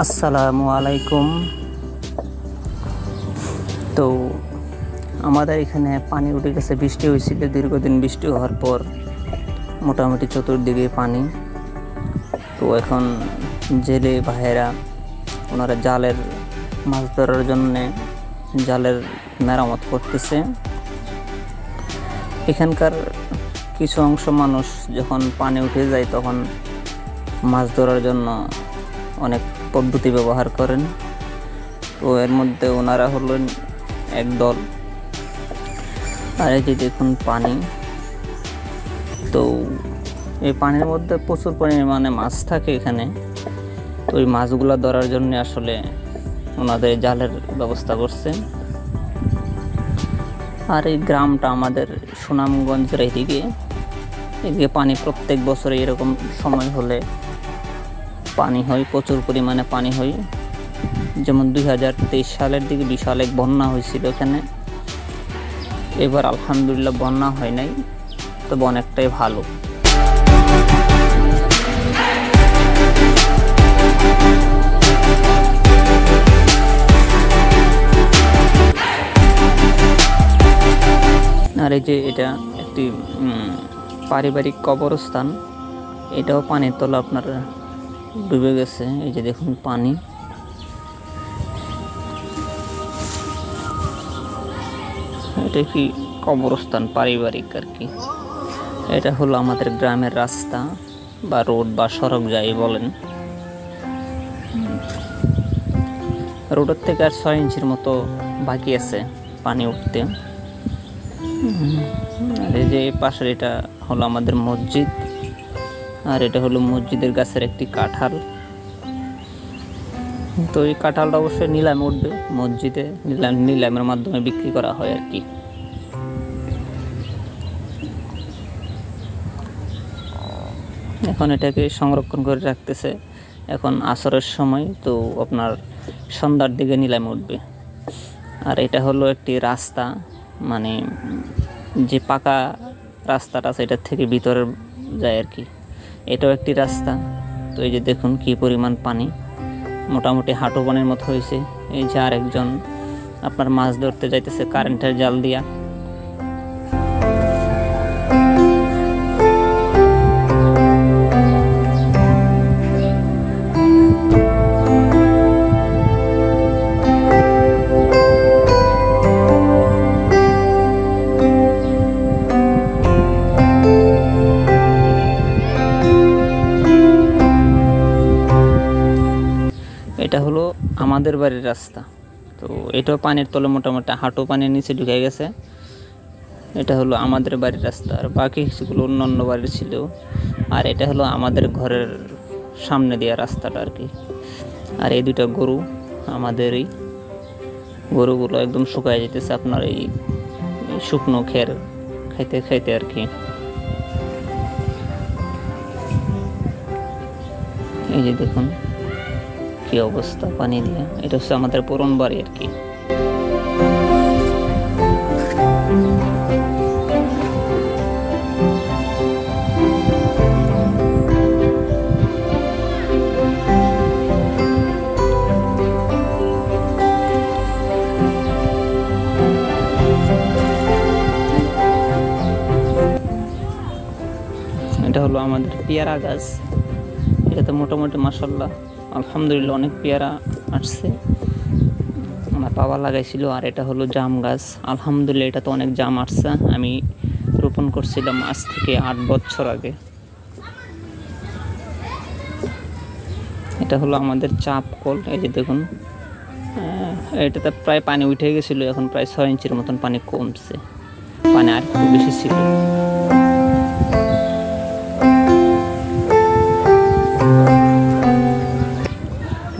আসসালামু আলাইকুম। তো আমাদের এখানে পানি উঠে গেছে, বৃষ্টি হয়েছিল, দীর্ঘদিন বৃষ্টি হওয়ার পর মোটামুটি চতুর্দিকে পানি। তো এখন জেলে ভাইয়েরা ওনারা জালের মাছ ধরার জন্যে জালের মেরামত করতেছে। এখানকার কিছু অংশ মানুষ যখন পানি উঠে যায় তখন মাছ ধরার জন্য অনেক পদ্ধতি ব্যবহার করেন। তো এর মধ্যে ওনারা হলেন এক দল। আর এই যে দেখুন পানি, তো এই পানির মধ্যে প্রচুর পরিমাণে মাছ থাকে এখানে। তো ওই মাছগুলো ধরার জন্য আসলে ওনাদের জালের ব্যবস্থা করছে। আর এই গ্রামটা আমাদের সুনামগঞ্জের এদিকে পানি প্রত্যেক বছরে এরকম সময় হলে পানি হয়, প্রচুর পরিমাণে পানি হয়। যেমন 2023 সালের দিকে বিশাল এক বন্যা হয়েছিল এখানে। এবার আলহামদুলিল্লাহ বন্যা হয় নাই, তবে অনেকটাই ভালো। আর এই যে এটা একটি পারিবারিক কবরস্থান, এটাও পানির তলা আপনার ডুবে গেছে। এই যে দেখুন পানি। এটা কি কবরস্থান পারিবারিক আর কি। এটা হলো আমাদের গ্রামের রাস্তা বা রোড বা সড়ক যাই বলেন। রোডের থেকে আর 6 ইঞ্চির মতো বাকি আছে পানি উঠতে। আর এই যে পাশের এটা হলো আমাদের মসজিদ, আর এটা হলো মসজিদের গাছের একটি কাঁঠাল। তো এই কাঁঠালটা অবশ্যই নিলামে উঠবে, মসজিদে নিলামের মাধ্যমে বিক্রি করা হয় আর কি। এখন এটাকে সংরক্ষণ করে রাখতেছে। এখন আসরের সময়, তো আপনার সন্ধ্যার দিকে নিলামে উঠবে। আর এটা হলো একটি রাস্তা, মানে যে পাকা রাস্তাটা আছে এটার থেকে ভিতরে যায় আর কি। এটাও একটি রাস্তা। তো এই যে দেখুন কি পরিমাণ পানি, মোটামুটি হাঁটু পানির মতো হয়েছে। এই যে আরেকজন আপনার মাছ ধরতে যাইতেছে কারেন্টের জাল দিয়া। এটা হলো আমাদের বাড়ির রাস্তা। তো এটাও পানির তলে মোটামুটি হাঁটু পানির নিচে ঢুকে গেছে। এটা হলো আমাদের বাড়ির রাস্তা, আর বাকি কিছুগুলো অন্য অন্য বাড়ির ছিল। আর এটা হলো আমাদের ঘরের সামনে দেওয়া রাস্তাটা আর কি। আর এই দুইটা গরু আমাদের, এই গরুগুলো একদম শুকায় যেতেছে আপনার এই শুকনো খের খাইতে খাইতে আর কি। এই যে দেখুন কি অবস্থা পানি দিয়ে। এটা হচ্ছে আমাদের পুরন বাড়ি আর কি। এটা হলো আমাদের পেয়ারা গাছ। এটাতে মোটামুটি মাশাআল্লাহ আলহামদুলিল্লাহ অনেক পেয়ারা আসছে, আমার বাবা লাগাইছিল। আর এটা হলো জাম গাছ, আলহামদুলিল্লাহ এটা তো অনেক জাম আসছে। আমি রোপণ করছিলাম আজ থেকে 8 বছর আগে। এটা হলো আমাদের চাপ কল। এই যে দেখুন এটাতে প্রায় পানি উঠে গেছিলো, এখন প্রায় 6 ইঞ্চির মতন পানি কমছে, পানি আর একটু বেশি ছিল।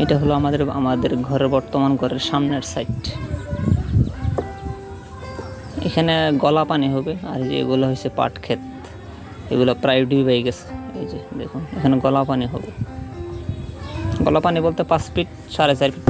এটা হলো আমাদের ঘরের বর্তমান ঘরের সামনের সাইড। এখানে গলা পানি হবে। আর এই যে এগুলো হচ্ছে পাট ক্ষেত, এগুলো প্রায় ডুবে গেছে। এই যে দেখুন এখানে গলা পানি হবে। গলা পানি বলতে 5 ফিট 4.5 ফিট।